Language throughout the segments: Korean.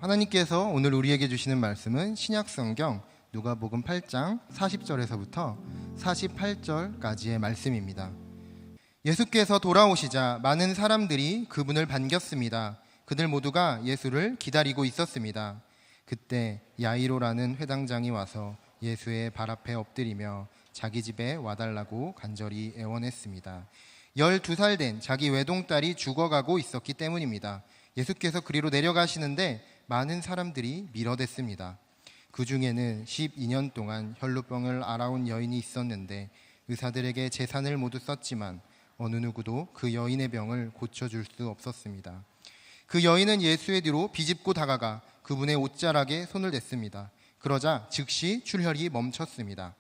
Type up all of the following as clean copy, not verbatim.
하나님께서 오늘 우리에게 주시는 말씀은 신약성경 누가복음 8장 40절에서부터 48절까지의 말씀입니다. 예수께서 돌아오시자 많은 사람들이 그분을 반겼습니다. 그들 모두가 예수를 기다리고 있었습니다. 그때 야이로라는 회당장이 와서 예수의 발 앞에 엎드리며 자기 집에 와달라고 간절히 애원했습니다. 12살 된 자기 외동딸이 죽어가고 있었기 때문입니다. 예수께서 그리로 내려가시는데 많은 사람들이 밀어댔습니다. 그 중에는 12년 동안 혈루병을 앓아온 여인이 있었는데 의사들에게 재산을 모두 썼지만 어느 누구도 그 여인의 병을 고쳐줄 수 없었습니다. 그 여인은 예수의 뒤로 비집고 다가가 그분의 옷자락에 손을 댔습니다. 그러자 즉시 출혈이 멈췄습니다.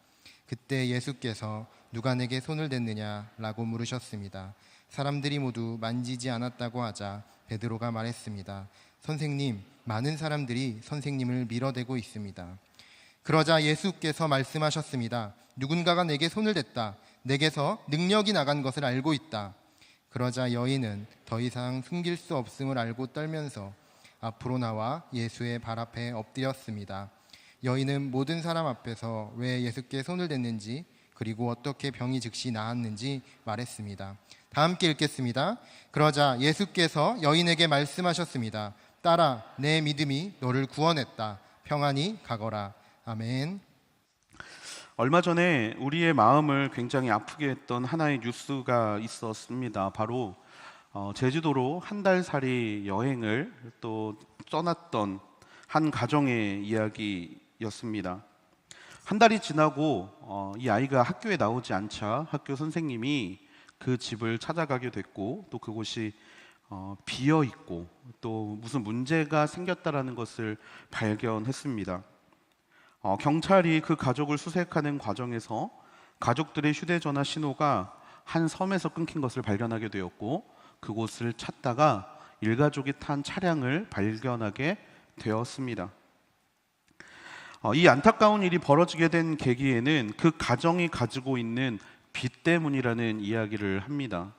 그때 예수께서 누가 내게 손을 댔느냐라고 물으셨습니다. 사람들이 모두 만지지 않았다고 하자 베드로가 말했습니다. 선생님, 많은 사람들이 선생님을 밀어대고 있습니다. 그러자 예수께서 말씀하셨습니다. 누군가가 내게 손을 댔다. 내게서 능력이 나간 것을 알고 있다. 그러자 여인은 더 이상 숨길 수 없음을 알고 떨면서 앞으로 나와 예수의 발 앞에 엎드렸습니다. 여인은 모든 사람 앞에서 왜 예수께 손을 댔는지 그리고 어떻게 병이 즉시 나았는지 말했습니다. 다 함께 읽겠습니다. 그러자 예수께서 여인에게 말씀하셨습니다. 딸아, 내 믿음이 너를 구원했다. 평안히 가거라. 아멘. 얼마 전에 우리의 마음을 굉장히 아프게 했던 하나의 뉴스가 있었습니다. 바로 제주도로 한 달살이 여행을 또 떠났던 한 가정의 이야기였습니다. 한 달이 지나고 이 아이가 학교에 나오지 않자 학교 선생님이 그 집을 찾아가게 됐고 또 그곳이 비어 있고 또 무슨 문제가 생겼다라는 것을 발견했습니다. 경찰이 그 가족을 수색하는 과정에서 가족들의 휴대전화 신호가 한 섬에서 끊긴 것을 발견하게 되었고 그곳을 찾다가 일가족이 탄 차량을 발견하게 되었습니다. 이 안타까운 일이 벌어지게 된 계기에는 그 가정이 가지고 있는 빚 때문이라는 이야기를 합니다.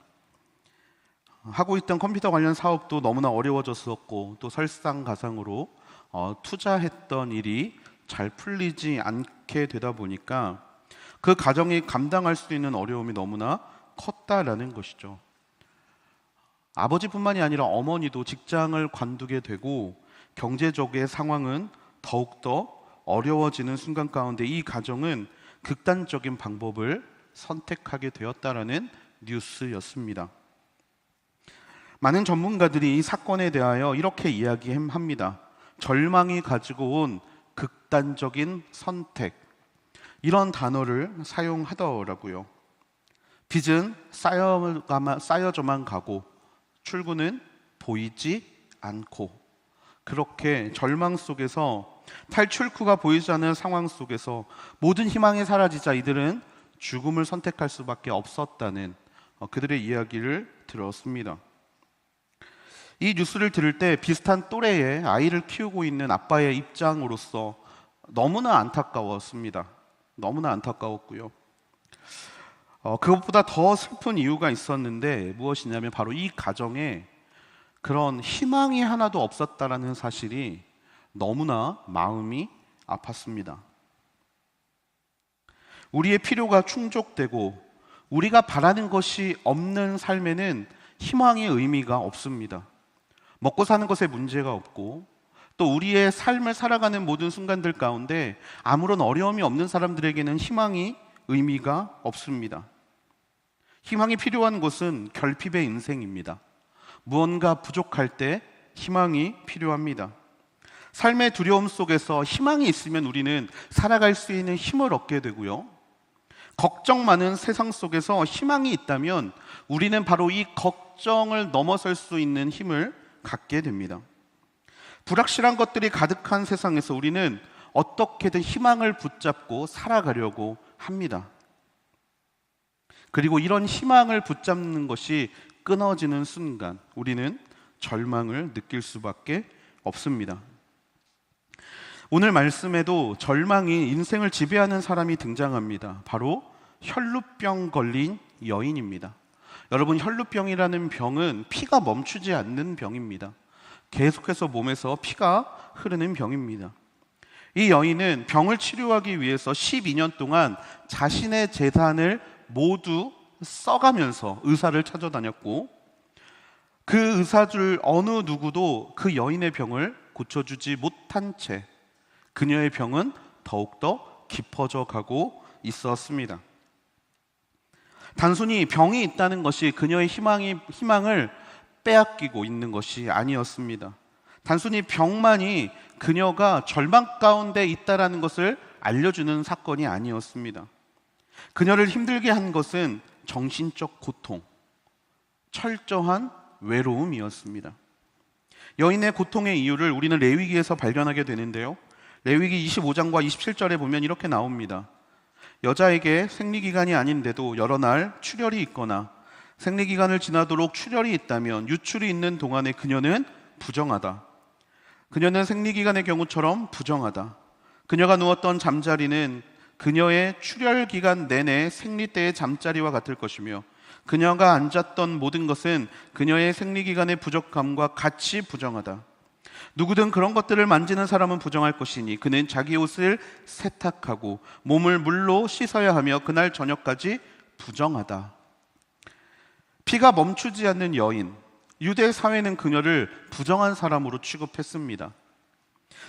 하고 있던 컴퓨터 관련 사업도 너무나 어려워졌었고 또 설상가상으로 투자했던 일이 잘 풀리지 않게 되다 보니까 그 가정이 감당할 수 있는 어려움이 너무나 컸다라는 것이죠. 아버지뿐만이 아니라 어머니도 직장을 관두게 되고 경제적인 상황은 더욱더 어려워지는 순간 가운데 이 가정은 극단적인 방법을 선택하게 되었다라는 뉴스였습니다. 많은 전문가들이 이 사건에 대하여 이렇게 이야기합니다. 절망이 가지고 온 극단적인 선택, 이런 단어를 사용하더라고요. 빚은 쌓여져만 가고 출구는 보이지 않고, 그렇게 절망 속에서 탈출구가 보이지 않는 상황 속에서 모든 희망이 사라지자 이들은 죽음을 선택할 수밖에 없었다는 그들의 이야기를 들었습니다. 이 뉴스를 들을 때 비슷한 또래의 아이를 키우고 있는 아빠의 입장으로서 너무나 안타까웠습니다. 너무나 안타까웠고요. 그것보다 더 슬픈 이유가 있었는데 무엇이냐면 바로 이 가정에 그런 희망이 하나도 없었다라는 사실이 너무나 마음이 아팠습니다. 우리의 필요가 충족되고 우리가 바라는 것이 없는 삶에는 희망의 의미가 없습니다. 먹고 사는 것에 문제가 없고 또 우리의 삶을 살아가는 모든 순간들 가운데 아무런 어려움이 없는 사람들에게는 희망이 의미가 없습니다. 희망이 필요한 곳은 결핍의 인생입니다. 무언가 부족할 때 희망이 필요합니다. 삶의 두려움 속에서 희망이 있으면 우리는 살아갈 수 있는 힘을 얻게 되고요. 걱정 많은 세상 속에서 희망이 있다면 우리는 바로 이 걱정을 넘어설 수 있는 힘을 갖게 됩니다. 불확실한 것들이 가득한 세상에서 우리는 어떻게든 희망을 붙잡고 살아가려고 합니다. 그리고 이런 희망을 붙잡는 것이 끊어지는 순간 우리는 절망을 느낄 수밖에 없습니다. 오늘 말씀에도 절망이 인생을 지배하는 사람이 등장합니다. 바로 혈루병 걸린 여인입니다. 여러분, 혈루병이라는 병은 피가 멈추지 않는 병입니다. 계속해서 몸에서 피가 흐르는 병입니다. 이 여인은 병을 치료하기 위해서 12년 동안 자신의 재산을 모두 써가면서 의사를 찾아다녔고, 그 의사 줄 어느 누구도 그 여인의 병을 고쳐주지 못한 채 그녀의 병은 더욱더 깊어져 가고 있었습니다. 단순히 병이 있다는 것이 그녀의 희망을 빼앗기고 있는 것이 아니었습니다. 단순히 병만이 그녀가 절망 가운데 있다는 것을 알려주는 사건이 아니었습니다. 그녀를 힘들게 한 것은 정신적 고통, 철저한 외로움이었습니다. 여인의 고통의 이유를 우리는 레위기에서 발견하게 되는데요. 레위기 25장과 27절에 보면 이렇게 나옵니다. 여자에게 생리기간이 아닌데도 여러 날 출혈이 있거나 생리기간을 지나도록 출혈이 있다면 유출이 있는 동안에 그녀는 부정하다. 그녀는 생리기간의 경우처럼 부정하다. 그녀가 누웠던 잠자리는 그녀의 출혈기간 내내 생리 때의 잠자리와 같을 것이며 그녀가 앉았던 모든 것은 그녀의 생리기간의 부족함과 같이 부정하다. 누구든 그런 것들을 만지는 사람은 부정할 것이니 그는 자기 옷을 세탁하고 몸을 물로 씻어야 하며 그날 저녁까지 부정하다. 피가 멈추지 않는 여인, 유대 사회는 그녀를 부정한 사람으로 취급했습니다.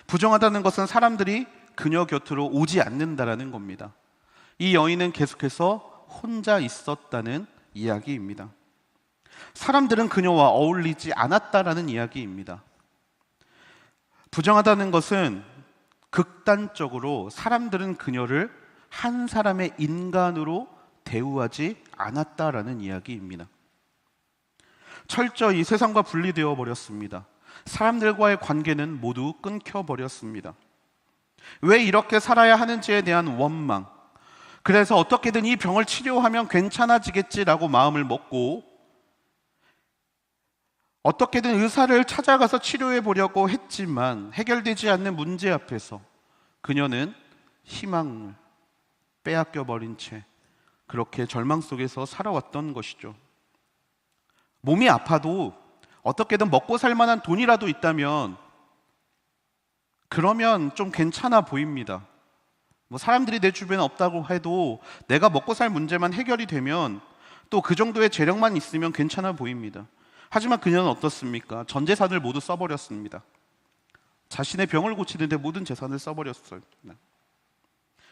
부정하다는 것은 사람들이 그녀 곁으로 오지 않는다라는 겁니다. 이 여인은 계속해서 혼자 있었다는 이야기입니다. 사람들은 그녀와 어울리지 않았다라는 이야기입니다. 부정하다는 것은 극단적으로 사람들은 그녀를 한 사람의 인간으로 대우하지 않았다라는 이야기입니다. 철저히 세상과 분리되어 버렸습니다. 사람들과의 관계는 모두 끊겨 버렸습니다. 왜 이렇게 살아야 하는지에 대한 원망, 그래서 어떻게든 이 병을 치료하면 괜찮아지겠지라고 마음을 먹고 어떻게든 의사를 찾아가서 치료해 보려고 했지만 해결되지 않는 문제 앞에서 그녀는 희망을 빼앗겨 버린 채 그렇게 절망 속에서 살아왔던 것이죠. 몸이 아파도 어떻게든 먹고 살 만한 돈이라도 있다면 그러면 좀 괜찮아 보입니다. 사람들이 내 주변에 없다고 해도 내가 먹고 살 문제만 해결이 되면 또 그 정도의 재력만 있으면 괜찮아 보입니다. 하지만 그녀는 어떻습니까? 전 재산을 모두 써버렸습니다. 자신의 병을 고치는데 모든 재산을 써버렸어요.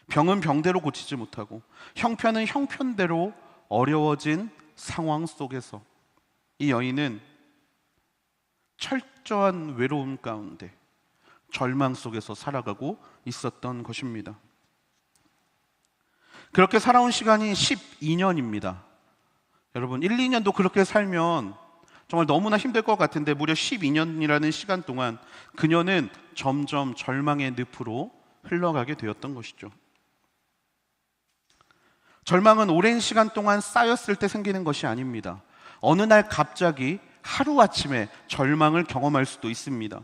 병은 병대로 고치지 못하고 형편은 형편대로 어려워진 상황 속에서 이 여인은 철저한 외로움 가운데 절망 속에서 살아가고 있었던 것입니다. 그렇게 살아온 시간이 12년입니다. 여러분 1, 2년도 그렇게 살면 정말 너무나 힘들 것 같은데 무려 12년이라는 시간 동안 그녀는 점점 절망의 늪으로 흘러가게 되었던 것이죠. 절망은 오랜 시간 동안 쌓였을 때 생기는 것이 아닙니다. 어느 날 갑자기 하루아침에 절망을 경험할 수도 있습니다.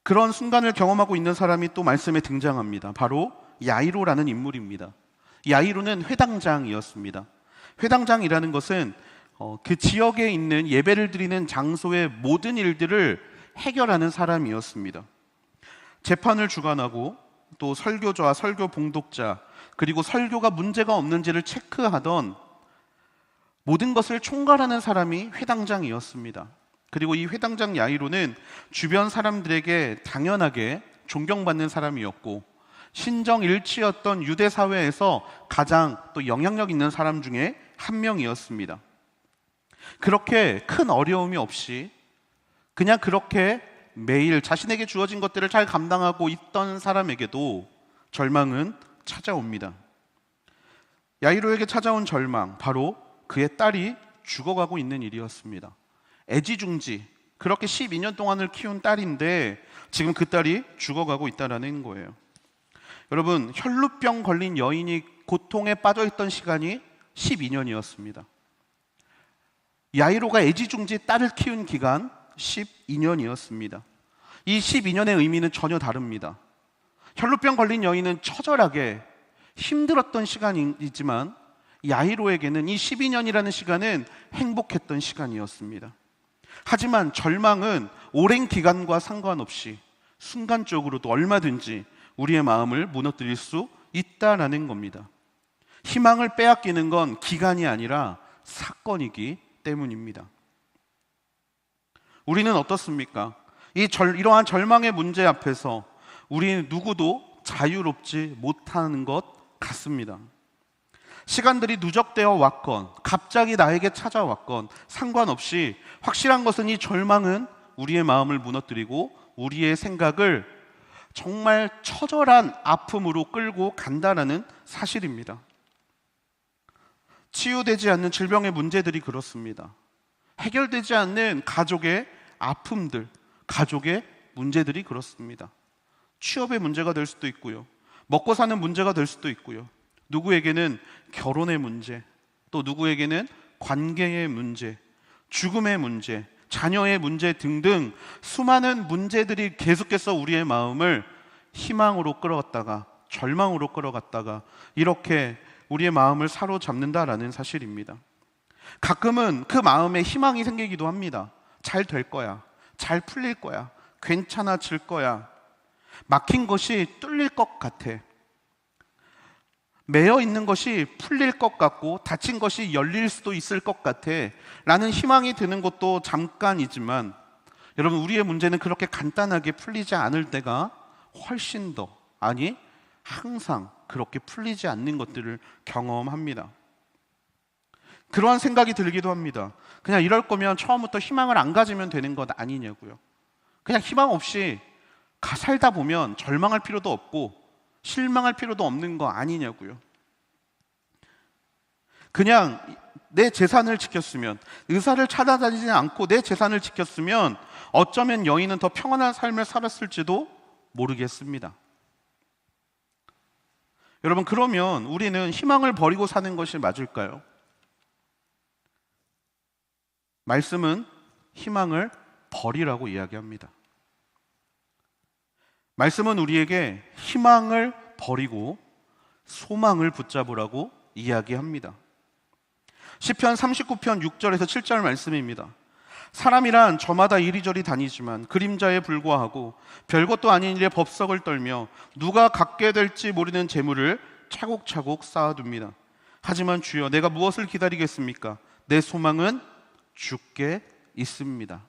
그런 순간을 경험하고 있는 사람이 또 말씀에 등장합니다. 바로 야이로라는 인물입니다. 야이로는 회당장이었습니다. 회당장이라는 것은 그 지역에 있는 예배를 드리는 장소의 모든 일들을 해결하는 사람이었습니다. 재판을 주관하고 또 설교자와 설교 봉독자, 그리고 설교가 문제가 없는지를 체크하던 모든 것을 총괄하는 사람이 회당장이었습니다. 그리고 이 회당장 야이로는 주변 사람들에게 당연하게 존경받는 사람이었고 신정일치였던 유대 사회에서 가장 또 영향력 있는 사람 중에 한 명이었습니다. 그렇게 큰 어려움이 없이 그냥 그렇게 매일 자신에게 주어진 것들을 잘 감당하고 있던 사람에게도 절망은 찾아옵니다. 야이로에게 찾아온 절망, 바로 그의 딸이 죽어가고 있는 일이었습니다. 애지중지 그렇게 12년 동안을 키운 딸인데 지금 그 딸이 죽어가고 있다는 거예요. 여러분, 혈루병 걸린 여인이 고통에 빠져있던 시간이 12년이었습니다. 야이로가 애지중지 딸을 키운 기간 12년이었습니다. 이 12년의 의미는 전혀 다릅니다. 혈루병 걸린 여인은 처절하게 힘들었던 시간이지만 야이로에게는 이 12년이라는 시간은 행복했던 시간이었습니다. 하지만 절망은 오랜 기간과 상관없이 순간적으로도 얼마든지 우리의 마음을 무너뜨릴 수 있다라는 겁니다. 희망을 빼앗기는 건 기간이 아니라 사건이기 때문입니다. 우리는 어떻습니까? 이러한 절망의 문제 앞에서 우리는 누구도 자유롭지 못하는 것 같습니다. 시간들이 누적되어 왔건 갑자기 나에게 찾아왔건 상관없이 확실한 것은 이 절망은 우리의 마음을 무너뜨리고 우리의 생각을 정말 처절한 아픔으로 끌고 간다는 사실입니다. 치유되지 않는 질병의 문제들이 그렇습니다. 해결되지 않는 가족의 아픔들, 가족의 문제들이 그렇습니다. 취업의 문제가 될 수도 있고요. 먹고 사는 문제가 될 수도 있고요. 누구에게는 결혼의 문제, 또 누구에게는 관계의 문제, 죽음의 문제, 자녀의 문제 등등 수많은 문제들이 계속해서 우리의 마음을 희망으로 끌어갔다가 절망으로 끌어갔다가 이렇게 우리의 마음을 사로잡는다라는 사실입니다. 가끔은 그 마음에 희망이 생기기도 합니다. 잘 될 거야, 잘 풀릴 거야, 괜찮아질 거야, 막힌 것이 뚫릴 것 같아, 매여 있는 것이 풀릴 것 같고 닫힌 것이 열릴 수도 있을 것 같아 라는 희망이 드는 것도 잠깐이지만 여러분, 우리의 문제는 그렇게 간단하게 풀리지 않을 때가 훨씬 더, 아니 항상 그렇게 풀리지 않는 것들을 경험합니다. 그러한 생각이 들기도 합니다. 그냥 이럴 거면 처음부터 희망을 안 가지면 되는 것 아니냐고요. 그냥 희망 없이 살다 보면 절망할 필요도 없고 실망할 필요도 없는 거 아니냐고요. 그냥 내 재산을 지켰으면, 의사를 찾아다니지 않고 내 재산을 지켰으면 어쩌면 여인은 더 평안한 삶을 살았을지도 모르겠습니다. 여러분, 그러면 우리는 희망을 버리고 사는 것이 맞을까요? 말씀은 희망을 버리라고 이야기합니다. 말씀은 우리에게 희망을 버리고 소망을 붙잡으라고 이야기합니다. 시편 39편 6절에서 7절 말씀입니다. 사람이란 저마다 이리저리 다니지만 그림자에 불과하고 별것도 아닌 일에 법석을 떨며 누가 갖게 될지 모르는 재물을 차곡차곡 쌓아둡니다. 하지만 주여, 내가 무엇을 기다리겠습니까? 내 소망은 주께 있습니다.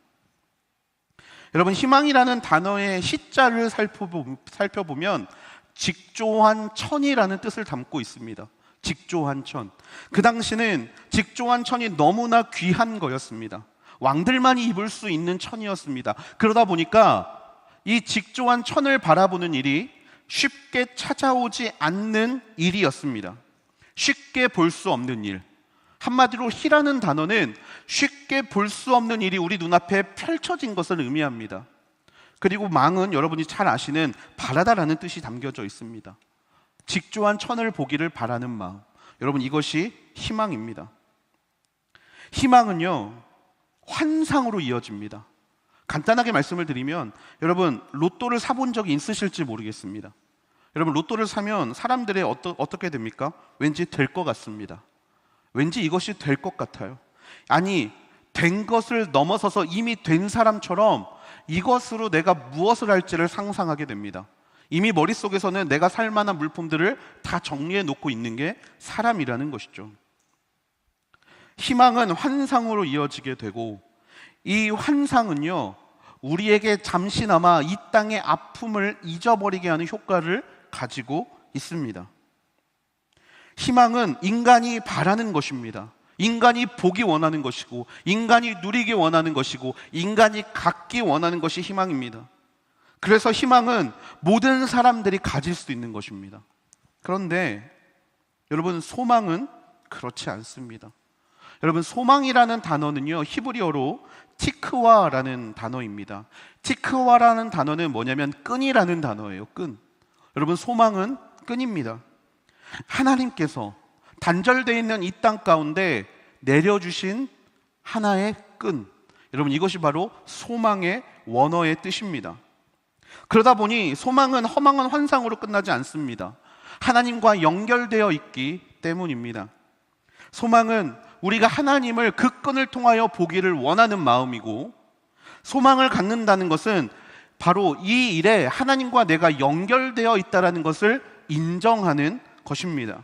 여러분, 희망이라는 단어의 시자를 살펴보면 직조한 천이라는 뜻을 담고 있습니다. 직조한 천. 그 당시는 직조한 천이 너무나 귀한 거였습니다. 왕들만이 입을 수 있는 천이었습니다. 그러다 보니까 이 직조한 천을 바라보는 일이 쉽게 찾아오지 않는 일이었습니다. 쉽게 볼 수 없는 일. 한마디로 희라는 단어는 쉽게 볼 수 없는 일이 우리 눈앞에 펼쳐진 것을 의미합니다. 그리고 망은 여러분이 잘 아시는 바라다라는 뜻이 담겨져 있습니다. 직조한 천을 보기를 바라는 마음. 여러분, 이것이 희망입니다. 희망은요, 환상으로 이어집니다. 간단하게 말씀을 드리면, 여러분, 로또를 사본 적이 있으실지 모르겠습니다. 여러분, 로또를 사면 사람들의 어떻게 됩니까? 왠지 될 것 같습니다. 왠지 이것이 될 것 같아요. 아니, 된 것을 넘어서서 이미 된 사람처럼 이것으로 내가 무엇을 할지를 상상하게 됩니다. 이미 머릿속에서는 내가 살 만한 물품들을 다 정리해 놓고 있는 게 사람이라는 것이죠. 희망은 환상으로 이어지게 되고, 이 환상은요, 우리에게 잠시나마 이 땅의 아픔을 잊어버리게 하는 효과를 가지고 있습니다. 희망은 인간이 바라는 것입니다. 인간이 보기 원하는 것이고, 인간이 누리기 원하는 것이고, 인간이 갖기 원하는 것이 희망입니다. 그래서 희망은 모든 사람들이 가질 수 있는 것입니다. 그런데 여러분, 소망은 그렇지 않습니다. 여러분, 소망이라는 단어는요, 히브리어로 티크와라는 단어입니다. 티크와라는 단어는 뭐냐면 끈이라는 단어예요. 끈. 여러분, 소망은 끈입니다. 하나님께서 단절되어 있는 이 땅 가운데 내려주신 하나의 끈. 여러분, 이것이 바로 소망의 원어의 뜻입니다. 그러다 보니 소망은 허망한 환상으로 끝나지 않습니다. 하나님과 연결되어 있기 때문입니다. 소망은 우리가 하나님을 그 끈을 통하여 보기를 원하는 마음이고, 소망을 갖는다는 것은 바로 이 일에 하나님과 내가 연결되어 있다는 것을 인정하는 것입니다.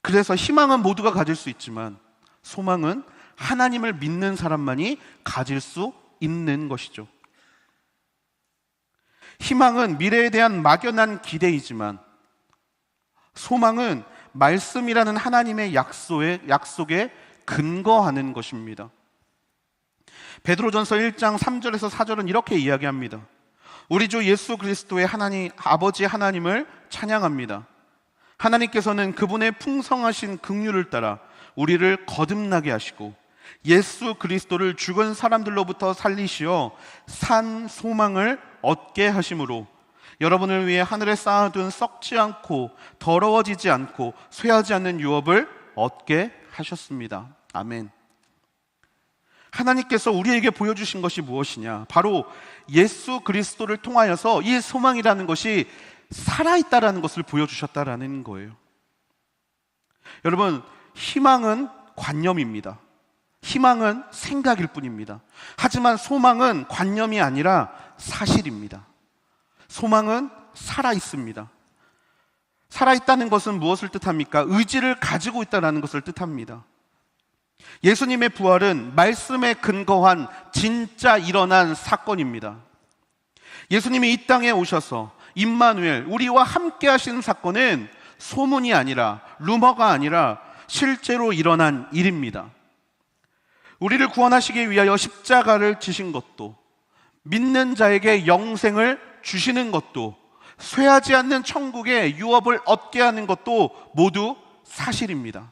그래서 희망은 모두가 가질 수 있지만 소망은 하나님을 믿는 사람만이 가질 수 있는 것이죠. 희망은 미래에 대한 막연한 기대이지만 소망은 말씀이라는 하나님의 약속에 근거하는 것입니다. 베드로전서 1장 3절에서 4절은 이렇게 이야기합니다. 우리 주 예수 그리스도의 아버지 하나님을 찬양합니다. 하나님께서는 그분의 풍성하신 긍휼을 따라 우리를 거듭나게 하시고 예수 그리스도를 죽은 사람들로부터 살리시어 산 소망을 얻게 하심으로 여러분을 위해 하늘에 쌓아둔 썩지 않고 더러워지지 않고 쇠하지 않는 유업을 얻게 하셨습니다. 아멘. 하나님께서 우리에게 보여주신 것이 무엇이냐? 바로 예수 그리스도를 통하여서 이 소망이라는 것이 살아있다라는 것을 보여주셨다라는 거예요. 여러분, 희망은 관념입니다. 희망은 생각일 뿐입니다. 하지만 소망은 관념이 아니라 사실입니다. 소망은 살아있습니다. 살아있다는 것은 무엇을 뜻합니까? 의지를 가지고 있다는 것을 뜻합니다. 예수님의 부활은 말씀에 근거한 진짜 일어난 사건입니다. 예수님이 이 땅에 오셔서 임마누엘, 우리와 함께 하시는 사건은 소문이 아니라 루머가 아니라 실제로 일어난 일입니다. 우리를 구원하시기 위하여 십자가를 지신 것도, 믿는 자에게 영생을 주시는 것도, 쇠하지 않는 천국의 유업을 얻게 하는 것도 모두 사실입니다.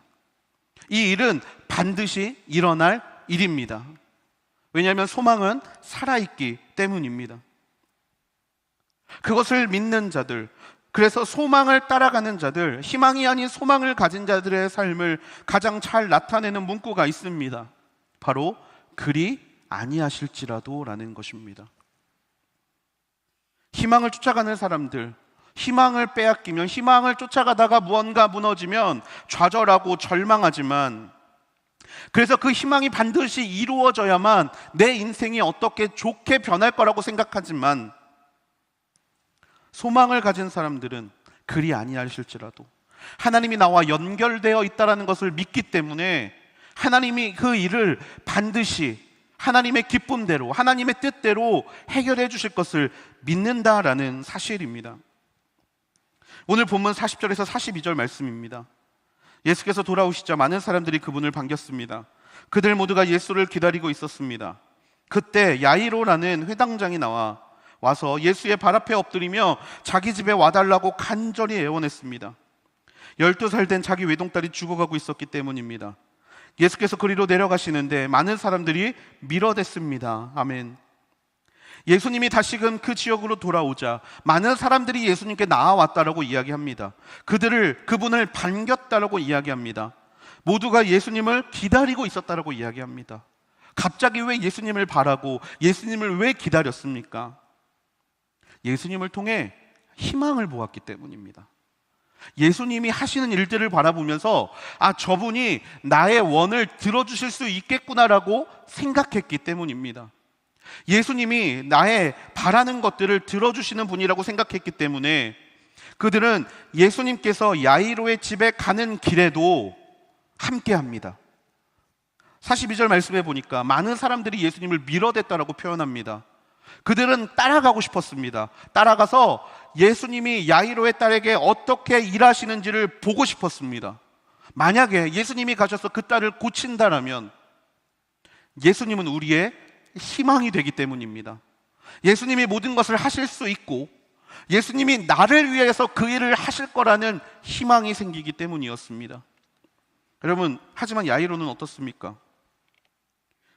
이 일은 반드시 일어날 일입니다. 왜냐하면 소망은 살아있기 때문입니다. 그것을 믿는 자들, 그래서 소망을 따라가는 자들, 희망이 아닌 소망을 가진 자들의 삶을 가장 잘 나타내는 문구가 있습니다. 바로 그리 아니하실지라도 라는 것입니다. 희망을 쫓아가는 사람들, 희망을 빼앗기면, 희망을 쫓아가다가 무언가 무너지면 좌절하고 절망하지만, 그래서 그 희망이 반드시 이루어져야만 내 인생이 어떻게 좋게 변할 거라고 생각하지만, 소망을 가진 사람들은 그리 아니하실지라도 하나님이 나와 연결되어 있다는 것을 믿기 때문에 하나님이 그 일을 반드시 하나님의 기쁨대로, 하나님의 뜻대로 해결해 주실 것을 믿는다라는 사실입니다. 오늘 본문 40절에서 42절 말씀입니다. 예수께서 돌아오시자 많은 사람들이 그분을 반겼습니다. 그들 모두가 예수를 기다리고 있었습니다. 그때 야이로라는 회당장이 와서 예수의 발 앞에 엎드리며 자기 집에 와달라고 간절히 애원했습니다. 12살 된 자기 외동딸이 죽어가고 있었기 때문입니다. 예수께서 그리로 내려가시는데 많은 사람들이 밀어댔습니다. 아멘. 예수님이 다시금 그 지역으로 돌아오자 많은 사람들이 예수님께 나아왔다라고 이야기합니다. 그분을 반겼다라고 이야기합니다. 모두가 예수님을 기다리고 있었다라고 이야기합니다. 갑자기 왜 예수님을 바라고 예수님을 왜 기다렸습니까? 예수님을 통해 희망을 보았기 때문입니다. 예수님이 하시는 일들을 바라보면서 저분이 나의 원을 들어주실 수 있겠구나라고 생각했기 때문입니다. 예수님이 나의 바라는 것들을 들어주시는 분이라고 생각했기 때문에 그들은 예수님께서 야이로의 집에 가는 길에도 함께합니다. 42절 말씀해 보니까 많은 사람들이 예수님을 밀어댔다라고 표현합니다. 그들은 따라가고 싶었습니다. 따라가서 예수님이 야이로의 딸에게 어떻게 일하시는지를 보고 싶었습니다. 만약에 예수님이 가셔서 그 딸을 고친다라면 예수님은 우리의 희망이 되기 때문입니다. 예수님이 모든 것을 하실 수 있고 예수님이 나를 위해서 그 일을 하실 거라는 희망이 생기기 때문이었습니다. 여러분, 하지만 야이로는 어떻습니까?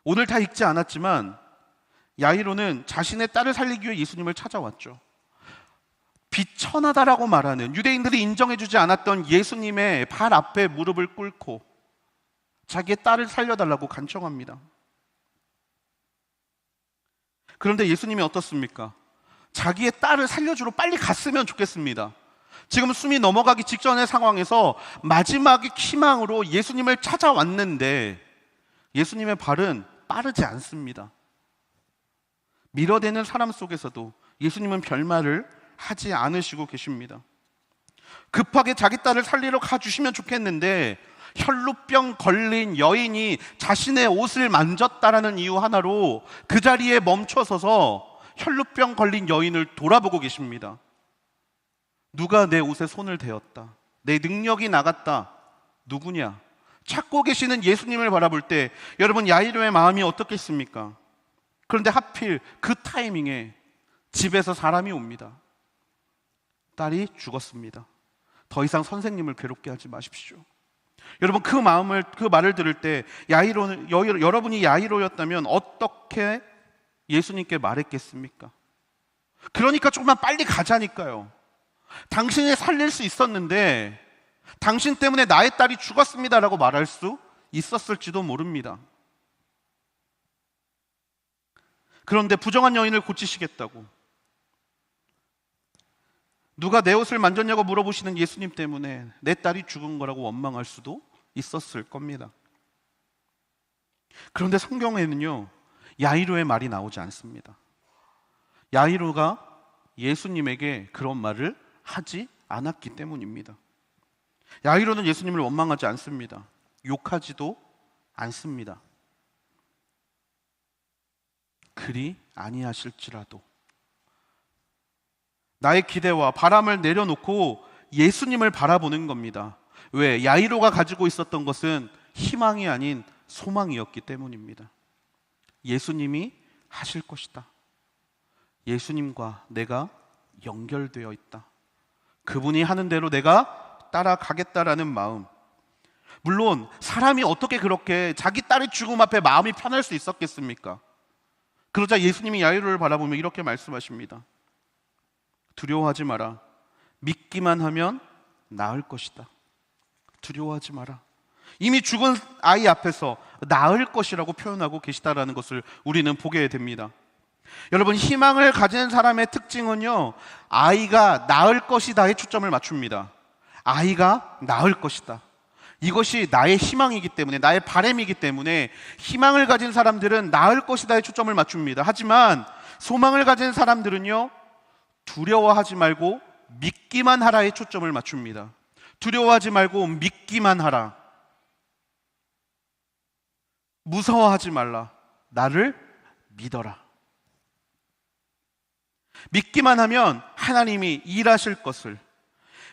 오늘 다 읽지 않았지만 야이로는 자신의 딸을 살리기 위해 예수님을 찾아왔죠. 비천하다라고 말하는, 유대인들이 인정해주지 않았던 예수님의 발 앞에 무릎을 꿇고 자기의 딸을 살려달라고 간청합니다. 그런데 예수님이 어떻습니까? 자기의 딸을 살려주러 빨리 갔으면 좋겠습니다. 지금 숨이 넘어가기 직전의 상황에서 마지막의 희망으로 예수님을 찾아왔는데 예수님의 발은 빠르지 않습니다. 밀어대는 사람 속에서도 예수님은 별말을 하지 않으시고 계십니다. 급하게 자기 딸을 살리러 가주시면 좋겠는데 혈루병 걸린 여인이 자신의 옷을 만졌다라는 이유 하나로 그 자리에 멈춰서서 혈루병 걸린 여인을 돌아보고 계십니다. 누가 내 옷에 손을 대었다, 내 능력이 나갔다, 누구냐? 찾고 계시는 예수님을 바라볼 때 여러분, 야이로의 마음이 어떻겠습니까? 그런데 하필 그 타이밍에 집에서 사람이 옵니다. 딸이 죽었습니다. 더 이상 선생님을 괴롭게 하지 마십시오. 여러분, 그 말을 들을 때 여러분이 야이로였다면 어떻게 예수님께 말했겠습니까? 그러니까 조금만 빨리 가자니까요. 당신이 살릴 수 있었는데 당신 때문에 나의 딸이 죽었습니다라고 말할 수 있었을지도 모릅니다. 그런데 부정한 여인을 고치시겠다고, 누가 내 옷을 만졌냐고 물어보시는 예수님 때문에 내 딸이 죽은 거라고 원망할 수도 있었을 겁니다. 그런데 성경에는요, 야이로의 말이 나오지 않습니다. 야이로가 예수님에게 그런 말을 하지 않았기 때문입니다. 야이로는 예수님을 원망하지 않습니다. 욕하지도 않습니다. 그리 아니하실지라도 나의 기대와 바람을 내려놓고 예수님을 바라보는 겁니다. 왜? 야이로가 가지고 있었던 것은 희망이 아닌 소망이었기 때문입니다. 예수님이 하실 것이다. 예수님과 내가 연결되어 있다. 그분이 하는 대로 내가 따라가겠다라는 마음. 물론 사람이 어떻게 그렇게 자기 딸의 죽음 앞에 마음이 편할 수 있었겠습니까? 그러자 예수님이 야이로를 바라보며 이렇게 말씀하십니다. 두려워하지 마라. 믿기만 하면 나을 것이다. 두려워하지 마라. 이미 죽은 아이 앞에서 나을 것이라고 표현하고 계시다라는 것을 우리는 보게 됩니다. 여러분, 희망을 가진 사람의 특징은요, 아이가 나을 것이다에 초점을 맞춥니다. 아이가 나을 것이다. 이것이 나의 희망이기 때문에, 나의 바람이기 때문에 희망을 가진 사람들은 나을 것이다에 초점을 맞춥니다. 하지만 소망을 가진 사람들은요, 두려워하지 말고 믿기만 하라에 초점을 맞춥니다. 두려워하지 말고 믿기만 하라. 무서워하지 말라. 나를 믿어라. 믿기만 하면 하나님이 일하실 것을,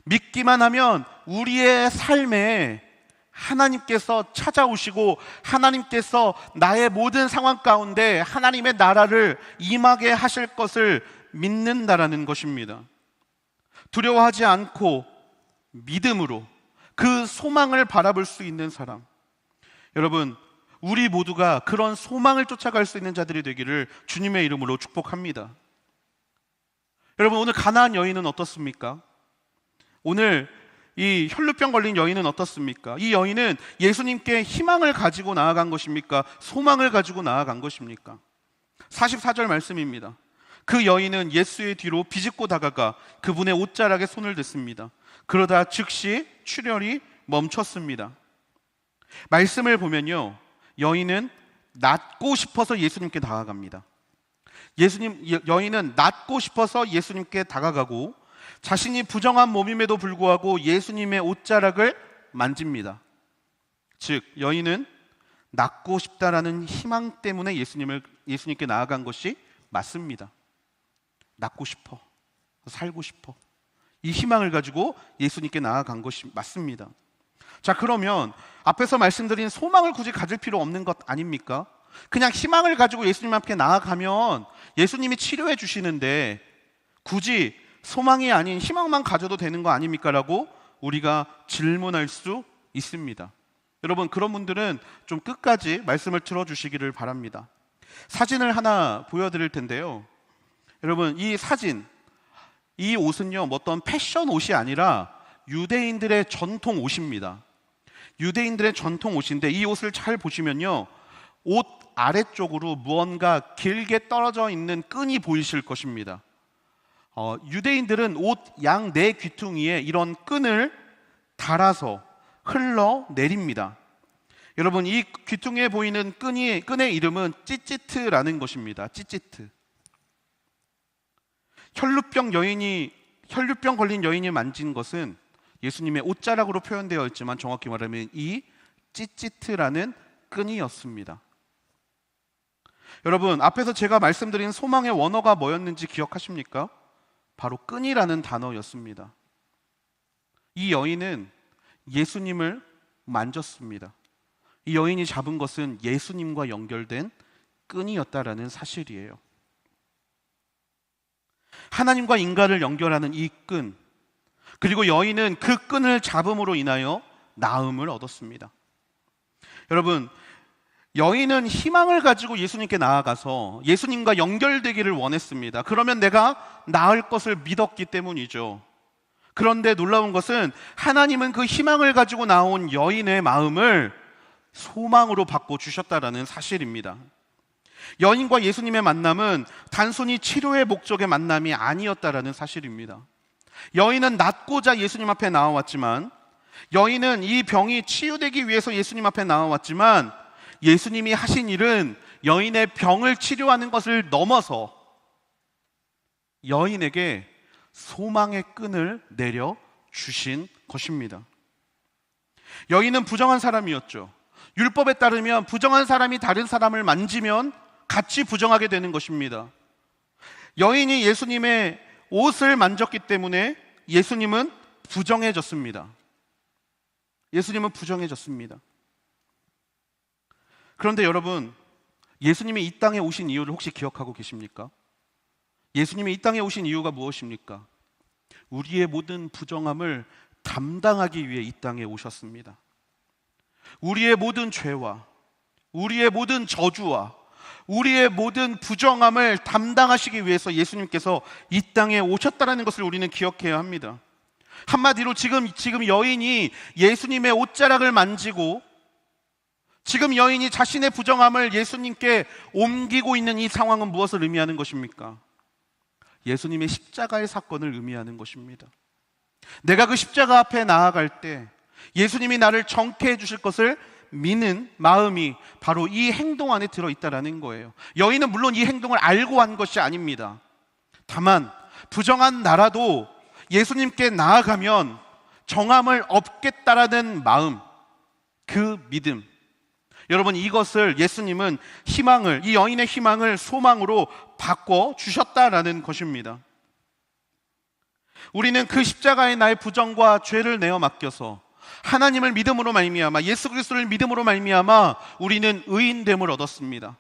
믿기만 하면 우리의 삶에 하나님께서 찾아오시고 하나님께서 나의 모든 상황 가운데 하나님의 나라를 임하게 하실 것을 믿는다라는 것입니다. 두려워하지 않고 믿음으로 그 소망을 바라볼 수 있는 사람, 여러분, 우리 모두가 그런 소망을 쫓아갈 수 있는 자들이 되기를 주님의 이름으로 축복합니다. 여러분, 오늘 가나안 여인은 어떻습니까? 오늘 이 혈루병 걸린 여인은 어떻습니까? 이 여인은 예수님께 희망을 가지고 나아간 것입니까? 소망을 가지고 나아간 것입니까? 44절 말씀입니다. 그 여인은 예수의 뒤로 비집고 다가가 그분의 옷자락에 손을 댔습니다. 그러다 즉시 출혈이 멈췄습니다. 말씀을 보면요, 여인은 낫고 싶어서 예수님께 다가갑니다. 여인은 낫고 싶어서 예수님께 다가가고 자신이 부정한 몸임에도 불구하고 예수님의 옷자락을 만집니다. 즉, 여인은 낫고 싶다라는 희망 때문에 예수님께 나아간 것이 맞습니다. 낫고 싶어, 살고 싶어, 이 희망을 가지고 예수님께 나아간 것이 맞습니다. 자, 그러면 앞에서 말씀드린 소망을 굳이 가질 필요 없는 것 아닙니까? 그냥 희망을 가지고 예수님 앞에 나아가면 예수님이 치료해 주시는데 굳이 소망이 아닌 희망만 가져도 되는 거 아닙니까? 라고 우리가 질문할 수 있습니다. 여러분, 그런 분들은 좀 끝까지 말씀을 들어주시기를 바랍니다. 사진을 하나 보여드릴 텐데요. 여러분, 이 사진, 이 옷은요, 어떤 패션 옷이 아니라 유대인들의 전통 옷입니다. 유대인들의 전통 옷인데 이 옷을 잘 보시면요, 옷 아래쪽으로 무언가 길게 떨어져 있는 끈이 보이실 것입니다. 유대인들은 옷 양 네 귀퉁이에 이런 끈을 달아서 흘러내립니다. 여러분, 이 귀퉁이에 보이는 끈의 이름은 찌찌트라는 것입니다. 찌찌트. 혈류병 걸린 여인이 만진 것은 예수님의 옷자락으로 표현되어 있지만 정확히 말하면 이 찌찌트라는 끈이었습니다. 여러분, 앞에서 제가 말씀드린 소망의 원어가 뭐였는지 기억하십니까? 바로 끈이라는 단어였습니다. 이 여인은 예수님을 만졌습니다. 이 여인이 잡은 것은 예수님과 연결된 끈이었다라는 사실이에요. 하나님과 인간을 연결하는 이 끈, 그리고 여인은 그 끈을 잡음으로 인하여 나음을 얻었습니다. 여러분, 여인은 희망을 가지고 예수님께 나아가서 예수님과 연결되기를 원했습니다. 그러면 내가 나을 것을 믿었기 때문이죠. 그런데 놀라운 것은 하나님은 그 희망을 가지고 나온 여인의 마음을 소망으로 바꿔주셨다라는 사실입니다. 여인과 예수님의 만남은 단순히 치료의 목적의 만남이 아니었다라는 사실입니다. 여인은 낫고자 예수님 앞에 나와왔지만, 여인은 이 병이 치유되기 위해서 예수님 앞에 나와왔지만, 예수님이 하신 일은 여인의 병을 치료하는 것을 넘어서 여인에게 소망의 끈을 내려 주신 것입니다. 여인은 부정한 사람이었죠. 율법에 따르면 부정한 사람이 다른 사람을 만지면 같이 부정하게 되는 것입니다. 여인이 예수님의 옷을 만졌기 때문에 예수님은 부정해졌습니다. 예수님은 부정해졌습니다. 그런데 여러분, 예수님이 이 땅에 오신 이유를 혹시 기억하고 계십니까? 예수님이 이 땅에 오신 이유가 무엇입니까? 우리의 모든 부정함을 담당하기 위해 이 땅에 오셨습니다. 우리의 모든 죄와 우리의 모든 저주와 우리의 모든 부정함을 담당하시기 위해서 예수님께서 이 땅에 오셨다는 것을 우리는 기억해야 합니다. 한마디로 지금 여인이 예수님의 옷자락을 만지고 지금 여인이 자신의 부정함을 예수님께 옮기고 있는 이 상황은 무엇을 의미하는 것입니까? 예수님의 십자가의 사건을 의미하는 것입니다. 내가 그 십자가 앞에 나아갈 때 예수님이 나를 정케해 주실 것을 믿는 마음이 바로 이 행동 안에 들어있다는 거예요. 여인은 물론 이 행동을 알고 한 것이 아닙니다. 다만 부정한 나라도 예수님께 나아가면 정함을 얻겠다라는 마음, 그 믿음, 여러분, 이것을 예수님은 이 여인의 희망을 소망으로 바꿔 주셨다라는 것입니다. 우리는 그 십자가에 나의 부정과 죄를 내어 맡겨서 하나님을 믿음으로 말미암아, 예수 그리스도를 믿음으로 말미암아 우리는 의인됨을 얻었습니다.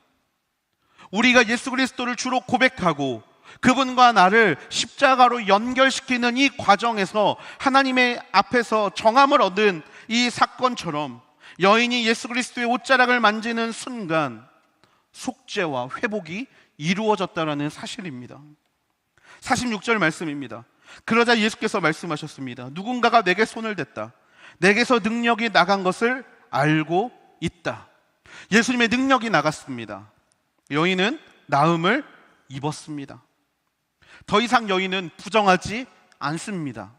우리가 예수 그리스도를 주로 고백하고 그분과 나를 십자가로 연결시키는 이 과정에서 하나님의 앞에서 정함을 얻은 이 사건처럼 여인이 예수 그리스도의 옷자락을 만지는 순간 속죄와 회복이 이루어졌다는 사실입니다. 46절 말씀입니다. 그러자 예수께서 말씀하셨습니다. 누군가가 내게 손을 댔다. 내게서 능력이 나간 것을 알고 있다. 예수님의 능력이 나갔습니다. 여인은 나음을 입었습니다. 더 이상 여인은 부정하지 않습니다.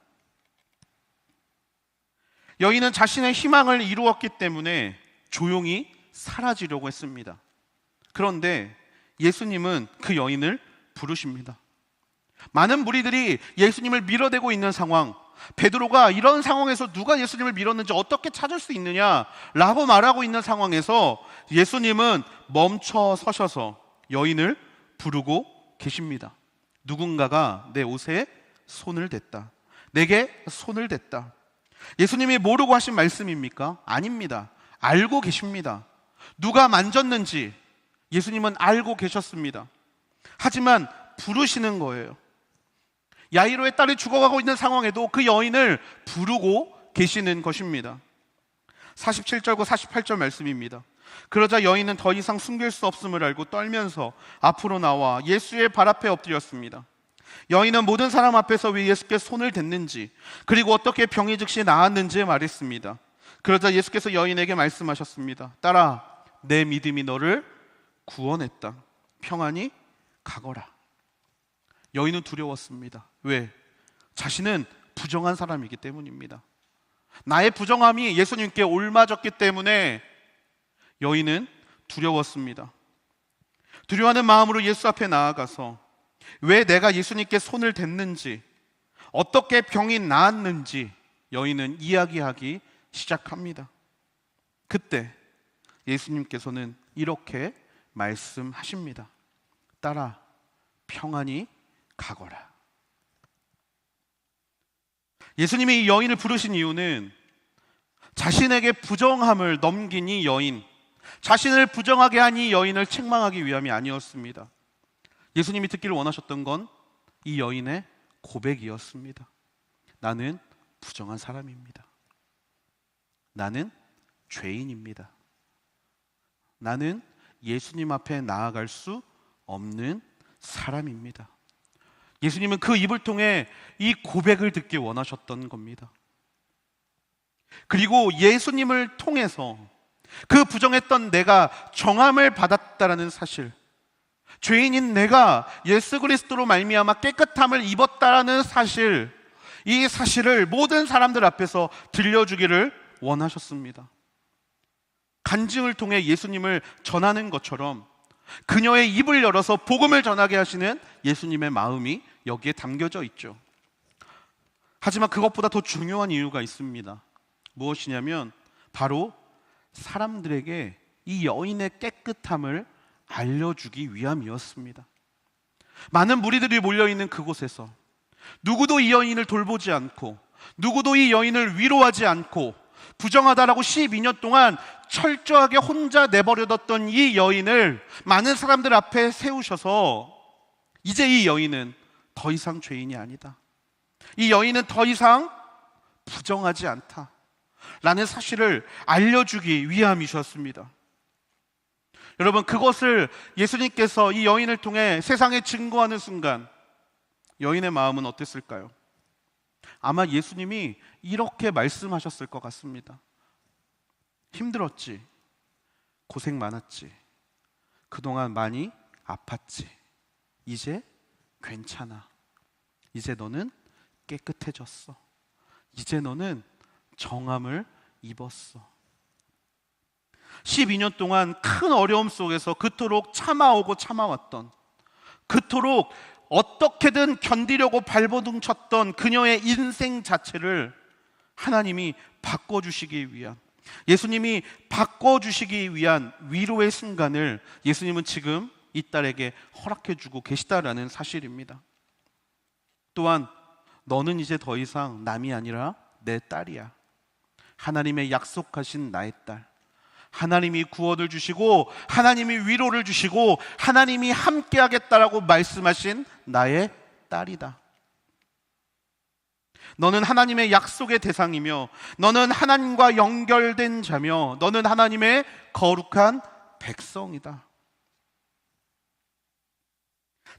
여인은 자신의 희망을 이루었기 때문에 조용히 사라지려고 했습니다. 그런데 예수님은 그 여인을 부르십니다. 많은 무리들이 예수님을 밀어대고 있는 상황, 베드로가 이런 상황에서 누가 예수님을 밀었는지 어떻게 찾을 수 있느냐라고 말하고 있는 상황에서 예수님은 멈춰 서셔서 여인을 부르고 계십니다. 누군가가 내 옷에 손을 댔다. 내게 손을 댔다. 예수님이 모르고 하신 말씀입니까? 아닙니다. 알고 계십니다. 누가 만졌는지 예수님은 알고 계셨습니다. 하지만 부르시는 거예요. 야이로의 딸이 죽어가고 있는 상황에도 그 여인을 부르고 계시는 것입니다. 47절과 48절 말씀입니다. 그러자 여인은 더 이상 숨길 수 없음을 알고 떨면서 앞으로 나와 예수의 발 앞에 엎드렸습니다. 여인은 모든 사람 앞에서 왜 예수께 손을 댔는지, 그리고 어떻게 병이 즉시 나았는지 말했습니다. 그러자 예수께서 여인에게 말씀하셨습니다. 딸아, 내 믿음이 너를 구원했다. 평안히 가거라. 여인은 두려웠습니다. 왜? 자신은 부정한 사람이기 때문입니다. 나의 부정함이 예수님께 옮아졌기 때문에 여인은 두려웠습니다. 두려워하는 마음으로 예수 앞에 나아가서 왜 내가 예수님께 손을 댔는지, 어떻게 병이 나았는지 여인은 이야기하기 시작합니다. 그때 예수님께서는 이렇게 말씀하십니다. 딸아, 평안히 가거라. 예수님이 이 여인을 부르신 이유는 자신에게 부정함을 넘긴 이 여인, 자신을 부정하게 한 이 여인을 책망하기 위함이 아니었습니다. 예수님이 듣기를 원하셨던 건 이 여인의 고백이었습니다. 나는 부정한 사람입니다. 나는 죄인입니다. 나는 예수님 앞에 나아갈 수 없는 사람입니다. 예수님은 그 입을 통해 이 고백을 듣기 원하셨던 겁니다. 그리고 예수님을 통해서 그 부정했던 내가 정함을 받았다라는 사실, 죄인인 내가 예수 그리스도로 말미암아 깨끗함을 입었다라는 사실, 이 사실을 모든 사람들 앞에서 들려주기를 원하셨습니다. 간증을 통해 예수님을 전하는 것처럼 그녀의 입을 열어서 복음을 전하게 하시는 예수님의 마음이 여기에 담겨져 있죠. 하지만 그것보다 더 중요한 이유가 있습니다. 무엇이냐면 바로 사람들에게 이 여인의 깨끗함을 알려주기 위함이었습니다. 많은 무리들이 몰려있는 그곳에서 누구도 이 여인을 돌보지 않고, 누구도 이 여인을 위로하지 않고, 부정하다라고 12년 동안 철저하게 혼자 내버려뒀던 이 여인을 많은 사람들 앞에 세우셔서 이제 이 여인은 더 이상 죄인이 아니다, 이 여인은 더 이상 부정하지 않다 라는 사실을 알려주기 위함이셨습니다. 여러분, 그것을 예수님께서 이 여인을 통해 세상에 증거하는 순간 여인의 마음은 어땠을까요? 아마 예수님이 이렇게 말씀하셨을 것 같습니다. 힘들었지, 고생 많았지, 그동안 많이 아팠지, 이제 괜찮아, 이제 너는 깨끗해졌어, 이제 너는 정함을 입었어. 12년 동안 큰 어려움 속에서 그토록 참아오고 참아왔던, 그토록 어떻게든 견디려고 발버둥 쳤던 그녀의 인생 자체를 하나님이 바꿔주시기 위한, 예수님이 바꿔주시기 위한 위로의 순간을 예수님은 지금 이 딸에게 허락해주고 계시다라는 사실입니다. 또한 너는 이제 더 이상 남이 아니라 내 딸이야. 하나님의 약속하신 나의 딸, 하나님이 구원을 주시고 하나님이 위로를 주시고 하나님이 함께 하겠다라고 말씀하신 나의 딸이다. 너는 하나님의 약속의 대상이며, 너는 하나님과 연결된 자며, 너는 하나님의 거룩한 백성이다.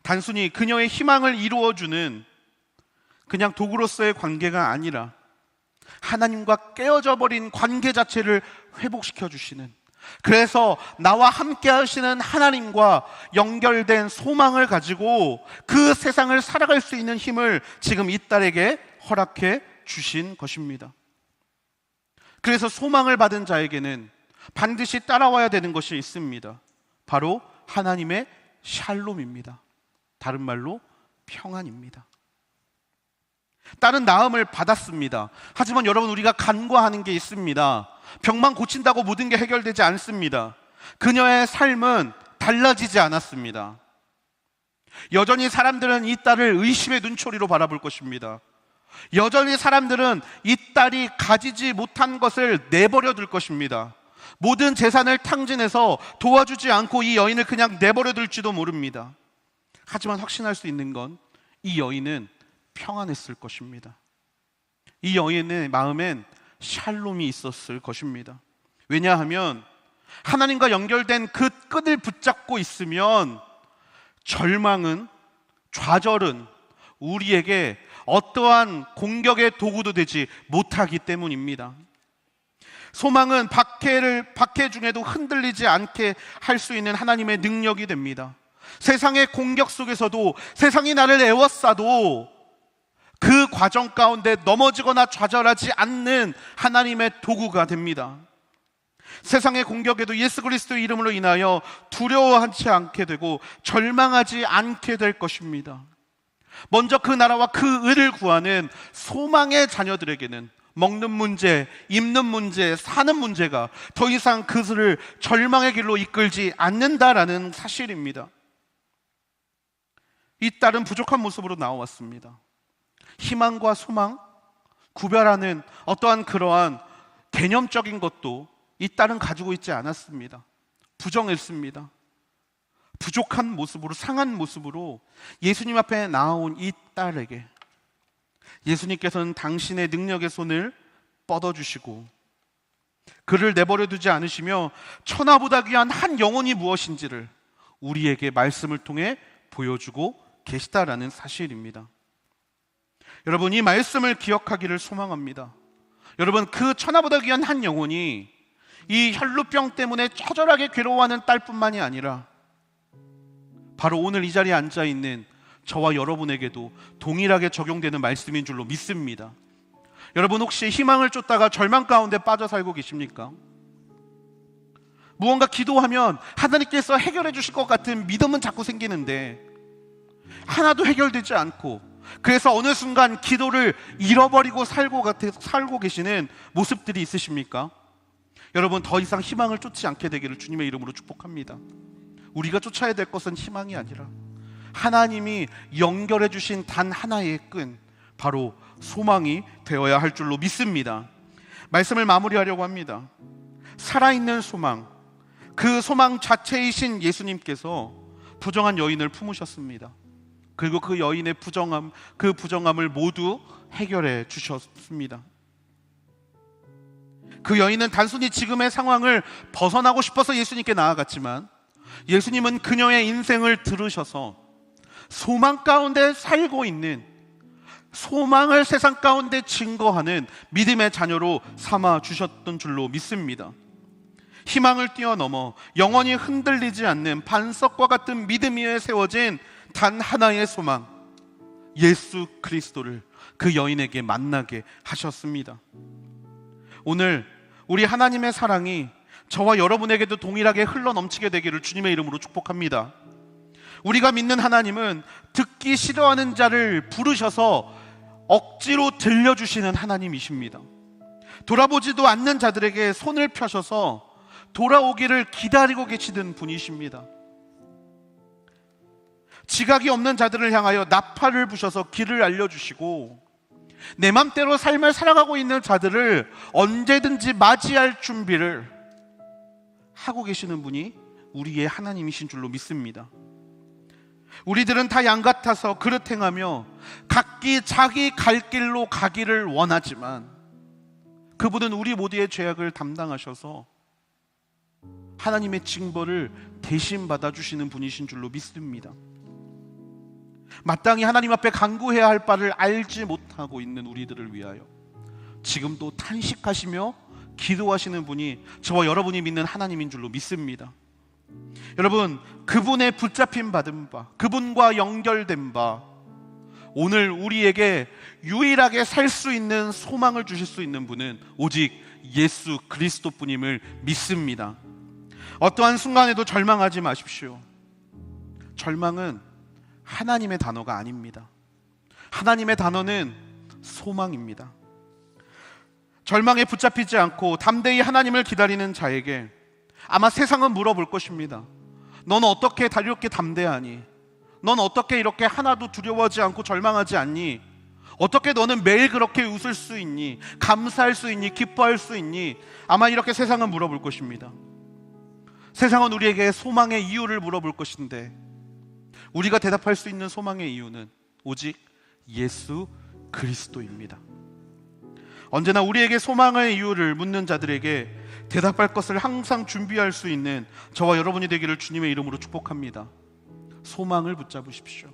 단순히 그녀의 희망을 이루어주는 그냥 도구로서의 관계가 아니라 하나님과 깨어져 버린 관계 자체를 회복시켜 주시는, 그래서 나와 함께 하시는 하나님과 연결된 소망을 가지고 그 세상을 살아갈 수 있는 힘을 지금 이 딸에게 허락해 주신 것입니다. 그래서 소망을 받은 자에게는 반드시 따라와야 되는 것이 있습니다. 바로 하나님의 샬롬입니다. 다른 말로 평안입니다. 딸은 나음을 받았습니다. 하지만 여러분, 우리가 간과하는 게 있습니다. 병만 고친다고 모든 게 해결되지 않습니다. 그녀의 삶은 달라지지 않았습니다. 여전히 사람들은 이 딸을 의심의 눈초리로 바라볼 것입니다. 여전히 사람들은 이 딸이 가지지 못한 것을 내버려 둘 것입니다. 모든 재산을 탕진해서 도와주지 않고 이 여인을 그냥 내버려 둘지도 모릅니다. 하지만 확신할 수 있는 건 이 여인은 평안했을 것입니다. 이 여인의 마음엔 샬롬이 있었을 것입니다. 왜냐하면 하나님과 연결된 그 끈을 붙잡고 있으면 절망은, 좌절은 우리에게 어떠한 공격의 도구도 되지 못하기 때문입니다. 소망은 박해 중에도 흔들리지 않게 할 수 있는 하나님의 능력이 됩니다. 세상의 공격 속에서도, 세상이 나를 애워싸도 그 과정 가운데 넘어지거나 좌절하지 않는 하나님의 도구가 됩니다. 세상의 공격에도 예수 그리스도의 이름으로 인하여 두려워하지 않게 되고 절망하지 않게 될 것입니다. 먼저 그 나라와 그 의를 구하는 소망의 자녀들에게는 먹는 문제, 입는 문제, 사는 문제가 더 이상 그들을 절망의 길로 이끌지 않는다라는 사실입니다. 이 딸은 부족한 모습으로 나와왔습니다. 희망과 소망, 구별하는 어떠한 그러한 개념적인 것도 이 딸은 가지고 있지 않았습니다. 부정했습니다. 부족한 모습으로, 상한 모습으로 예수님 앞에 나온 이 딸에게 예수님께서는 당신의 능력의 손을 뻗어주시고 그를 내버려 두지 않으시며 천하보다 귀한 한 영혼이 무엇인지를 우리에게 말씀을 통해 보여주고 계시다라는 사실입니다. 여러분, 이 말씀을 기억하기를 소망합니다. 여러분, 그 천하보다 귀한 한 영혼이 이 혈루병 때문에 처절하게 괴로워하는 딸뿐만이 아니라 바로 오늘 이 자리에 앉아있는 저와 여러분에게도 동일하게 적용되는 말씀인 줄로 믿습니다. 여러분, 혹시 희망을 쫓다가 절망 가운데 빠져 살고 계십니까? 무언가 기도하면 하나님께서 해결해 주실 것 같은 믿음은 자꾸 생기는데 하나도 해결되지 않고, 그래서 어느 순간 기도를 잃어버리고 살고 계시는 모습들이 있으십니까? 여러분, 더 이상 희망을 쫓지 않게 되기를 주님의 이름으로 축복합니다. 우리가 쫓아야 될 것은 희망이 아니라 하나님이 연결해 주신 단 하나의 끈, 바로 소망이 되어야 할 줄로 믿습니다. 말씀을 마무리하려고 합니다. 살아있는 소망, 그 소망 자체이신 예수님께서 부정한 여인을 품으셨습니다. 그리고 그 여인의 그 부정함을 모두 해결해 주셨습니다. 그 여인은 단순히 지금의 상황을 벗어나고 싶어서 예수님께 나아갔지만 예수님은 그녀의 인생을 들으셔서 소망 가운데 살고 있는, 소망을 세상 가운데 증거하는 믿음의 자녀로 삼아 주셨던 줄로 믿습니다. 희망을 뛰어넘어 영원히 흔들리지 않는 반석과 같은 믿음 위에 세워진 단 하나의 소망, 예수 그리스도를 그 여인에게 만나게 하셨습니다. 오늘 우리 하나님의 사랑이 저와 여러분에게도 동일하게 흘러넘치게 되기를 주님의 이름으로 축복합니다. 우리가 믿는 하나님은 듣기 싫어하는 자를 부르셔서 억지로 들려주시는 하나님이십니다. 돌아보지도 않는 자들에게 손을 펴셔서 돌아오기를 기다리고 계시는 분이십니다. 지각이 없는 자들을 향하여 나팔을 부셔서 길을 알려주시고 내 맘대로 삶을 살아가고 있는 자들을 언제든지 맞이할 준비를 하고 계시는 분이 우리의 하나님이신 줄로 믿습니다. 우리들은 다 양 같아서 그릇 행하며 각기 자기 갈 길로 가기를 원하지만 그분은 우리 모두의 죄악을 담당하셔서 하나님의 징벌을 대신 받아주시는 분이신 줄로 믿습니다. 마땅히 하나님 앞에 간구해야 할 바를 알지 못하고 있는 우리들을 위하여 지금도 탄식하시며 기도하시는 분이 저와 여러분이 믿는 하나님인 줄로 믿습니다. 여러분, 그분의 붙잡힌 받은 바, 그분과 연결된 바, 오늘 우리에게 유일하게 살 수 있는 소망을 주실 수 있는 분은 오직 예수 그리스도뿐임을 믿습니다. 어떠한 순간에도 절망하지 마십시오. 절망은 하나님의 단어가 아닙니다. 하나님의 단어는 소망입니다. 절망에 붙잡히지 않고 담대히 하나님을 기다리는 자에게 아마 세상은 물어볼 것입니다. 넌 어떻게 이렇게 담대하니? 넌 어떻게 이렇게 하나도 두려워하지 않고 절망하지 않니? 어떻게 너는 매일 그렇게 웃을 수 있니? 감사할 수 있니? 기뻐할 수 있니? 아마 이렇게 세상은 물어볼 것입니다. 세상은 우리에게 소망의 이유를 물어볼 것인데 우리가 대답할 수 있는 소망의 이유는 오직 예수 그리스도입니다. 언제나 우리에게 소망의 이유를 묻는 자들에게 대답할 것을 항상 준비할 수 있는 저와 여러분이 되기를 주님의 이름으로 축복합니다. 소망을 붙잡으십시오.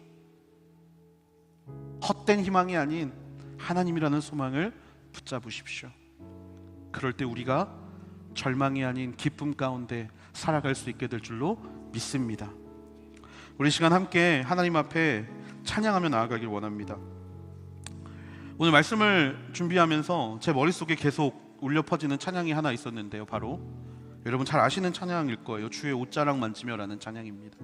헛된 희망이 아닌 하나님이라는 소망을 붙잡으십시오. 그럴 때 우리가 절망이 아닌 기쁨 가운데 살아갈 수 있게 될 줄로 믿습니다. 우리 시간 함께 하나님 앞에 찬양하며 나아가길 원합니다. 오늘 말씀을 준비하면서 제 머릿속에 계속 울려 퍼지는 찬양이 하나 있었는데요, 바로 여러분 잘 아시는 찬양일 거예요. 주의 옷자락 만지며라는 찬양입니다.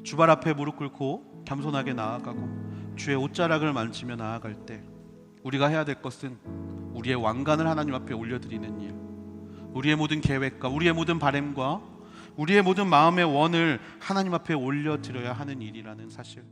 주발 앞에 무릎 꿇고 겸손하게 나아가고 주의 옷자락을 만지며 나아갈 때 우리가 해야 될 것은 우리의 왕관을 하나님 앞에 올려드리는 일, 우리의 모든 계획과 우리의 모든 바램과 우리의 모든 마음의 원을 하나님 앞에 올려드려야 하는 일이라는 사실.